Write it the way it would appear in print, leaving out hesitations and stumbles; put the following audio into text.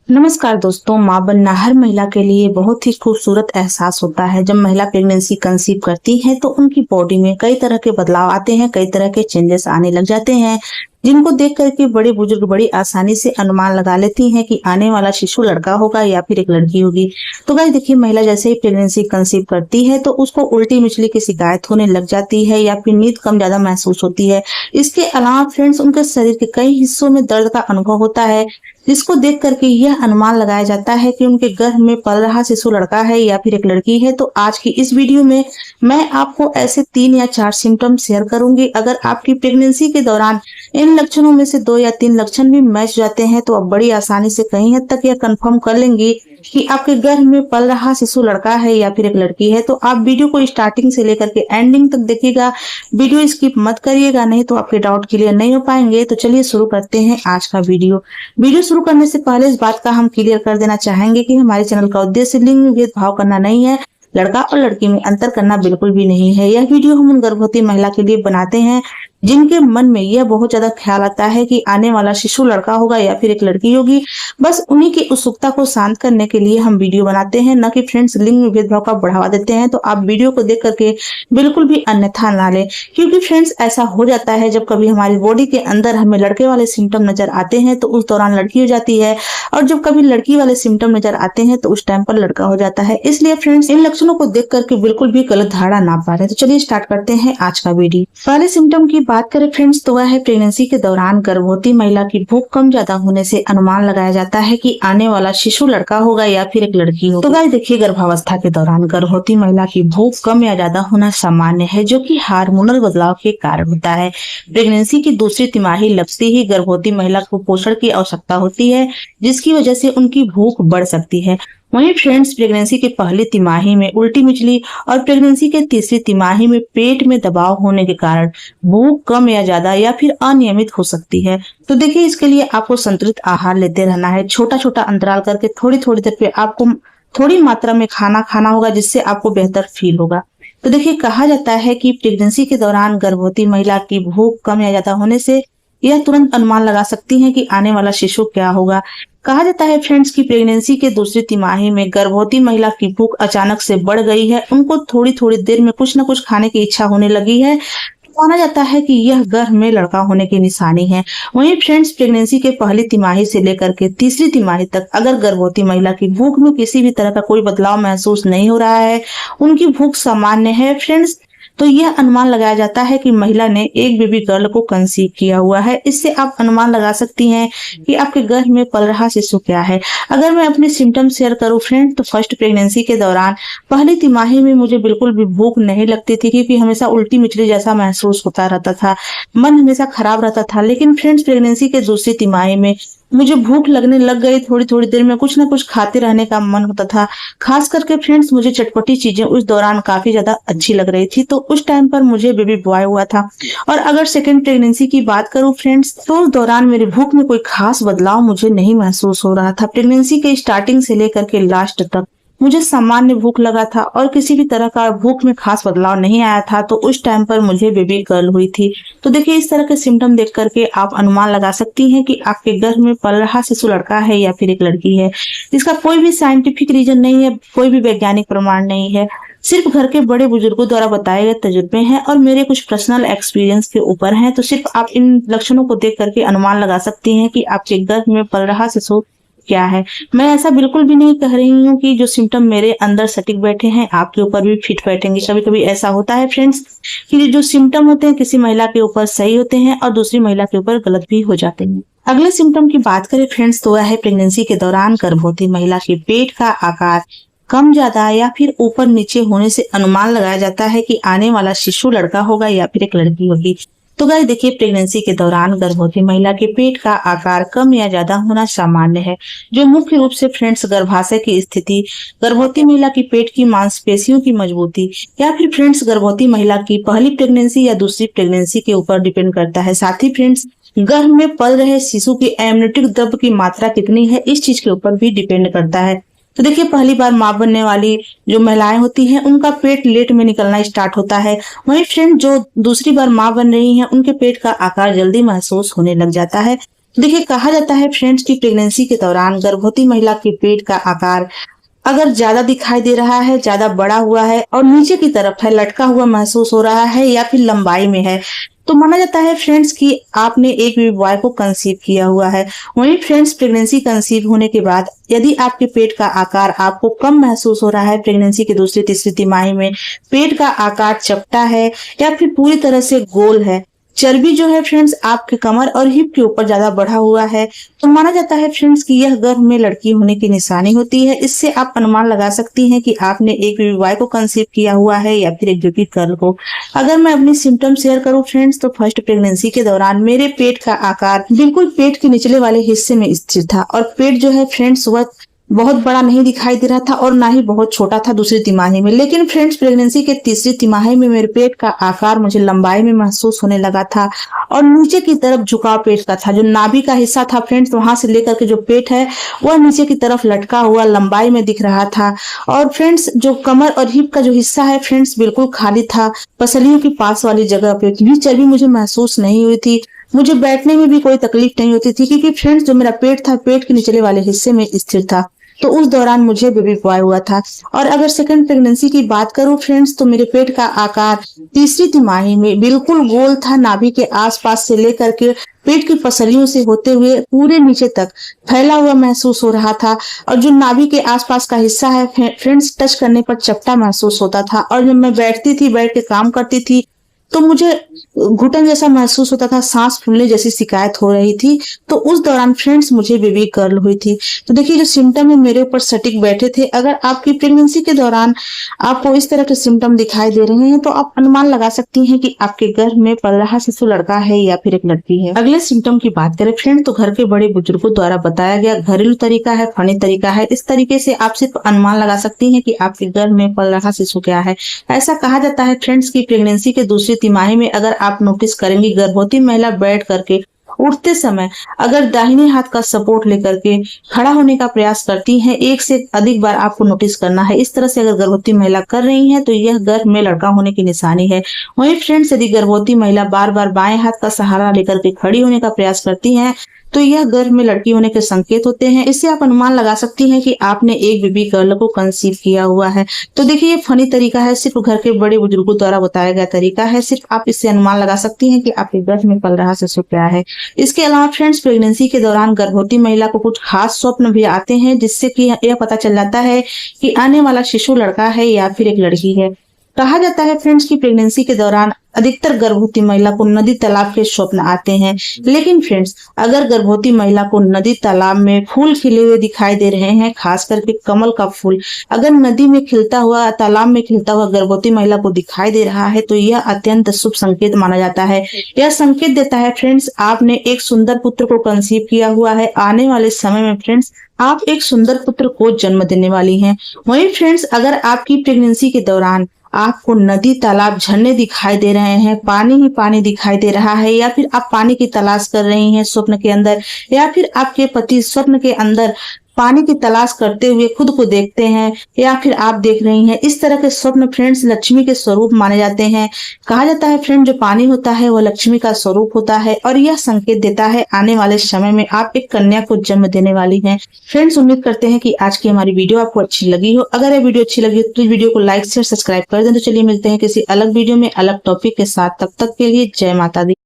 नमस्कार दोस्तों। माँ बनना हर महिला के लिए बहुत ही खूबसूरत एहसास होता है। जब महिला प्रेगनेंसी कंसीव करती है तो उनकी बॉडी में कई तरह के बदलाव आते हैं, कई तरह के चेंजेस आने लग जाते हैं, जिनको देख करके बड़े बुजुर्ग बड़ी आसानी से अनुमान लगा लेती हैं कि आने वाला शिशु लड़का होगा या फिर एक लड़की होगी। तो गाइस देखिए, महिला जैसे ही प्रेगनेंसी कंसीव करती है तो उसको उल्टी मिचली की शिकायत होने लग जाती है या फिर नींद कम ज्यादा महसूस होती है। इसके अलावा फ्रेंड्स, उनके शरीर के कई हिस्सों में दर्द का अनुभव होता है, जिसको देख करके यह अनुमान लगाया जाता है कि उनके गर्भ में पल रहा शिशु लड़का है या फिर एक लड़की है। तो आज की इस वीडियो में मैं आपको ऐसे 3 या 4 सिम्टम शेयर करूंगी। अगर आपकी प्रेगनेंसी के दौरान इन लक्षणों में से 2 या 3 लक्षण भी मैच जाते हैं तो आप बड़ी आसानी से कहीं हद तक यह कंफर्म कर लेंगी कि आपके गर्भ में पल रहा शिशु लड़का है या फिर एक लड़की है। तो आप वीडियो को स्टार्टिंग से लेकर के एंडिंग तक देखिएगा, वीडियो स्किप मत करिएगा, नहीं तो आपके डाउट क्लियर नहीं हो पाएंगे। तो चलिए शुरू करते हैं आज का वीडियो शुरू करने से पहले इस बात का हम क्लियर कर देना चाहेंगे कि हमारे चैनल का उद्देश्य लिंग भेदभाव करना नहीं है, लड़का और लड़की में अंतर करना बिल्कुल भी नहीं है। यह वीडियो हम उन गर्भवती महिला के लिए बनाते हैं जिनके मन में यह बहुत ज्यादा ख्याल आता है कि आने वाला शिशु लड़का होगा या फिर एक लड़की होगी। बस उन्हीं की उत्सुकता को शांत करने के लिए हम वीडियो बनाते हैं, न कि फ्रेंड्स लिंग भेदभाव का बढ़ावा देते हैं। तो आप वीडियो को देख करके बिल्कुल भी अन्यथा ना लें, क्योंकि फ्रेंड्स ऐसा हो जाता है जब कभी हमारी बॉडी के अंदर हमें लड़के वाले सिम्टम नजर आते हैं तो उस दौरान लड़की हो जाती है, और जब कभी लड़की वाले सिम्टम नजर आते हैं तो उस टाइम पर लड़का हो जाता है। इसलिए फ्रेंड्स, इन लक्षणों को देख करके बिल्कुल भी गलत धारणा ना पालें। तो चलिए स्टार्ट करते हैं आज का वीडियो। पहले सिम्टम की बात करें फ्रेंड्स, तो वह है प्रेगनेंसी के दौरान गर्भवती महिला की भूख कम ज्यादा होने से अनुमान लगाया जाता है कि आने वाला शिशु लड़का होगा या फिर एक लड़की होगी। तो गाइस देखिए, गर्भावस्था के दौरान गर्भवती महिला की भूख कम या ज्यादा होना सामान्य है, जो कि हार्मोनल बदलाव के कारण होता है। प्रेगनेंसी की दूसरी तिमाही लगते ही गर्भवती महिला को पोषण की आवश्यकता होती है, जिसकी वजह से उनकी भूख बढ़ सकती है। वहीं फ्रेंड्स, प्रेगनेंसी के पहली तिमाही में उल्टी मिचली और प्रेगनेंसी के तीसरी तिमाही में पेट में दबाव होने के कारण भूख कम या ज्यादा या फिर अनियमित हो सकती है। तो देखिए, इसके लिए आपको संतुलित आहार लेते रहना है। छोटा छोटा अंतराल करके थोड़ी थोड़ी देर पे आपको थोड़ी मात्रा में खाना खाना होगा, जिससे आपको बेहतर फील होगा। तो देखिए, कहा जाता है कि प्रेगनेंसी के दौरान गर्भवती महिला की भूख कम या ज्यादा होने से यह तुरंत अनुमान लगा सकती है कि आने वाला शिशु क्या होगा। कहा जाता है फ्रेंड्स कि प्रेगनेंसी के दूसरी तिमाही में गर्भवती महिला की भूख अचानक से बढ़ गई है, उनको थोड़ी थोड़ी देर में कुछ न कुछ खाने की इच्छा होने लगी है। माना जाता है कि यह गर्भ में लड़का होने की निशानी है। वहीं फ्रेंड्स, प्रेगनेंसी के पहली तिमाही से लेकर के तीसरी तिमाही तक अगर गर्भवती महिला की भूख में किसी भी तरह का कोई बदलाव महसूस नहीं हो रहा है, उनकी भूख सामान्य है फ्रेंड्स, तो यह अनुमान लगाया जाता है कि महिला ने एक बेबी गर्ल को कंसीव किया हुआ है। इससे आप अनुमान लगा सकती हैं कि आपके गर्भ में पल रहा शिशु क्या है। अगर मैं अपने सिम्टम शेयर करूं फ्रेंड, तो फर्स्ट प्रेगनेंसी के दौरान पहली तिमाही में मुझे बिल्कुल भी भूख नहीं लगती थी, क्योंकि हमेशा उल्टी मिचली जैसा महसूस होता रहता था, मन हमेशा खराब रहता था। लेकिन फ्रेंड्स, प्रेगनेंसी के दूसरी तिमाही में मुझे भूख लगने लग गई, थोड़ी थोड़ी देर में कुछ ना कुछ खाते रहने का मन होता था। खास करके फ्रेंड्स, मुझे चटपटी चीजें उस दौरान काफी ज्यादा अच्छी लग रही थी, तो उस टाइम पर मुझे बेबी बॉय हुआ था। और अगर सेकेंड प्रेगनेंसी की बात करूं फ्रेंड्स, तो उस दौरान मेरी भूख में कोई खास बदलाव मुझे नहीं महसूस हो रहा था। प्रेगनेंसी के स्टार्टिंग से लेकर के लास्ट तक मुझे सामान्य भूख लगा था और किसी भी तरह का भूख में खास बदलाव नहीं आया था। तो उस टाइम पर मुझे बेबी गर्ल हुई थी। तो देखिए, इस तरह के सिम्टम देख करके आप अनुमान लगा सकती हैं कि आपके गर्भ में पल रहा शिशु लड़का है या फिर एक लड़की है। इसका कोई भी साइंटिफिक रीजन नहीं है, कोई भी वैज्ञानिक प्रमाण नहीं है, सिर्फ घर के बड़े बुजुर्गों द्वारा बताए गए तजुर्बे हैं और मेरे कुछ पर्सनल एक्सपीरियंस के ऊपर हैं। तो सिर्फ आप इन लक्षणों को देख करके अनुमान लगा सकती हैं कि आपके गर्भ में पल रहा शिशु क्या है। मैं ऐसा बिल्कुल भी नहीं कह रही हूँ कि जो सिम्टम मेरे अंदर सटीक बैठे हैं आपके ऊपर भी फिट बैठेंगे। कभी कभी ऐसा होता है फ्रेंड्स कि जो सिम्टम होते हैं किसी महिला के ऊपर सही होते हैं और दूसरी महिला के ऊपर गलत भी हो जाते हैं। अगले सिम्टम की बात करें फ्रेंड्स, तो वह है प्रेगनेंसी के दौरान गर्भवती महिला के पेट का आकार कम ज्यादा या फिर ऊपर नीचे होने से अनुमान लगाया जाता है कि आने वाला शिशु लड़का होगा या फिर एक लड़की होगी। तो गाइस देखिए, प्रेगनेंसी के दौरान गर्भवती महिला के पेट का आकार कम या ज्यादा होना सामान्य है, जो मुख्य रूप से फ्रेंड्स गर्भाशय की स्थिति, गर्भवती महिला की पेट की मांसपेशियों की मजबूती या फिर फ्रेंड्स गर्भवती महिला की पहली प्रेगनेंसी या दूसरी प्रेगनेंसी के ऊपर डिपेंड करता है। साथ ही फ्रेंड्स, गर्भ में पल रहे शिशु की एमनियोटिक द्रव्य की मात्रा कितनी है, इस चीज के ऊपर भी डिपेंड करता है। तो देखिए, पहली बार माँ बनने वाली जो महिलाएं होती हैं उनका पेट लेट में निकलना स्टार्ट होता है। वहीं फ्रेंड, जो दूसरी बार माँ बन रही हैं उनके पेट का आकार जल्दी महसूस होने लग जाता है। देखिए, कहा जाता है फ्रेंड्स कि प्रेगनेंसी के दौरान गर्भवती महिला के पेट का आकार अगर ज्यादा दिखाई दे रहा है, ज्यादा बड़ा हुआ है और नीचे की तरफ है, लटका हुआ महसूस हो रहा है या फिर लंबाई में है, तो माना जाता है फ्रेंड्स कि आपने एक बेबी बॉय को कंसीव किया हुआ है। वहीं फ्रेंड्स, प्रेगनेंसी कंसीव होने के बाद यदि आपके पेट का आकार आपको कम महसूस हो रहा है, प्रेगनेंसी की दूसरी तीसरी तिमाही में पेट का आकार चपटा है या फिर पूरी तरह से गोल है, चर्बी जो है फ्रेंड्स आपके कमर और हिप के ऊपर ज्यादा बढ़ा हुआ है, तो माना जाता है फ्रेंड्स कि यह गर्भ में लड़की होने की निशानी होती है। इससे आप अनुमान लगा सकती हैं कि आपने एक बेबी बॉय को कंसीव किया हुआ है या फिर एक बेबी गर्ल को। अगर मैं अपनी सिम्टम शेयर करूं फ्रेंड्स, तो फर्स्ट प्रेगनेंसी के दौरान मेरे पेट का आकार बिल्कुल पेट के निचले वाले हिस्से में स्थिर था और पेट जो है फ्रेंड्स वह बहुत बड़ा नहीं दिखाई दे रहा था और ना ही बहुत छोटा था दूसरी तिमाही में। लेकिन फ्रेंड्स, प्रेगनेंसी के तीसरी तिमाही में मेरे पेट का आकार मुझे लंबाई में महसूस होने लगा था और नीचे की तरफ झुकाव पेट का था। जो नाभि का हिस्सा था फ्रेंड्स, वहां से लेकर के जो पेट है वह नीचे की तरफ लटका हुआ लंबाई में दिख रहा था। और फ्रेंड्स, जो कमर और हिप का जो हिस्सा है फ्रेंड्स बिल्कुल खाली था। पसलियों के पास वाली जगह पे भी चर्बी मुझे महसूस नहीं हुई थी। मुझे बैठने में भी कोई तकलीफ नहीं होती थी, क्योंकि फ्रेंड्स जो मेरा पेट था पेट के निचले वाले हिस्से में स्थिर था। तो उस दौरान मुझे बेबी बॉय हुआ था। और अगर सेकंड प्रेगनेंसी की बात करूं फ्रेंड्स, तो मेरे पेट का आकार तीसरी तिमाही में बिल्कुल गोल था। नाभि के आसपास से लेकर के पेट की पसलियों से होते हुए पूरे नीचे तक फैला हुआ महसूस हो रहा था। और जो नाभि के आसपास का हिस्सा है फ्रेंड्स, टच करने पर चपटा महसूस होता था। और जब मैं बैठती थी, बैठ के काम करती थी, तो मुझे घुटन जैसा महसूस होता था, सांस फूलने जैसी शिकायत हो रही थी। तो उस दौरान फ्रेंड्स मुझे बेबी गर्ल हुई थी। तो देखिए, जो सिम्टम है मेरे ऊपर सटीक बैठे थे। अगर आपकी प्रेगनेंसी के दौरान आपको इस तरह के सिम्टम दिखाई दे रहे हैं, तो आप अनुमान लगा सकती हैं कि आपके गर्भ में पल रहा शिशु लड़का है या फिर एक लड़की है। अगले सिम्टम की बात करें फ्रेंड, तो घर के बड़े बुजुर्गों द्वारा बताया गया घरेलू तरीका है, फनी तरीका है। इस तरीके से आप सिर्फ अनुमान लगा सकती हैं कि आपके गर्भ में पल रहा शिशु क्या है। ऐसा कहा जाता है फ्रेंड्स की प्रेगनेंसी के दूसरी तिमाही में अगर आप नोटिस करेंगी, गर्भवती महिला बैठ करके उठते समय अगर दाहिने हाथ का सपोर्ट लेकर के खड़ा होने का प्रयास करती हैं, एक से अधिक बार आपको नोटिस करना है। इस तरह से अगर गर्भवती महिला कर रही है, तो यह गर्भ में लड़का होने की निशानी है। वहीं फ्रेंड्स, यदि गर्भवती महिला बार बार बाएं हाथ का सहारा लेकर के खड़ी होने का प्रयास करती हैं, तो यह गर्भ में लड़की होने के संकेत होते हैं। इससे आप अनुमान लगा सकती हैं कि आपने एक बेबी गर्ल को कंसीव किया हुआ है। तो देखिए, ये फनी तरीका है, सिर्फ घर के बड़े बुजुर्गों द्वारा बताया गया तरीका है। सिर्फ आप इससे अनुमान लगा सकती हैं कि आपके गर्भ में पल रहा शिशु क्या है। इसके अलावा फ्रेंड्स, प्रेगनेंसी के दौरान गर्भवती महिला को कुछ खास स्वप्न भी आते हैं, जिससे कि यह पता चल जाता है कि आने वाला शिशु लड़का है या फिर एक लड़की है। कहा जाता है फ्रेंड्स की प्रेगनेंसी के दौरान अधिकतर गर्भवती महिला को नदी तालाब के स्वप्न आते हैं। लेकिन फ्रेंड्स, अगर गर्भवती महिला को नदी तालाब में फूल खिले हुए दिखाई दे रहे हैं, खास करके कमल का फूल अगर नदी में खिलता हुआ, तालाब में खिलता हुआ गर्भवती महिला को दिखाई दे रहा है, तो यह अत्यंत शुभ संकेत माना जाता है। यह संकेत देता है फ्रेंड्स, आपने एक सुंदर पुत्र को कंसीव किया हुआ है। आने वाले समय में फ्रेंड्स, आप एक सुंदर पुत्र को जन्म देने वाली हैं। वहीं फ्रेंड्स, अगर आपकी प्रेगनेंसी के दौरान आपको नदी, तालाब, झरने दिखाई दे रहे हैं, पानी ही पानी दिखाई दे रहा है, या फिर आप पानी की तलाश कर रही हैं स्वप्न के अंदर, या फिर आपके पति स्वप्न के अंदर पानी की तलाश करते हुए खुद को देखते हैं, या फिर आप देख रही हैं, इस तरह के स्वप्न फ्रेंड्स लक्ष्मी के स्वरूप माने जाते हैं। कहा जाता है फ्रेंड, जो पानी होता है वह लक्ष्मी का स्वरूप होता है और यह संकेत देता है आने वाले समय में आप एक कन्या को जन्म देने वाली हैं। फ्रेंड्स, उम्मीद करते हैं कि आज की हमारी वीडियो आपको अच्छी लगी हो। अगर ये वीडियो अच्छी लगी हो तो वीडियो को लाइक शेयर सब्सक्राइब कर दें। तो चलिए मिलते हैं किसी अलग वीडियो में अलग टॉपिक के साथ। तब तक के लिए जय माता दी।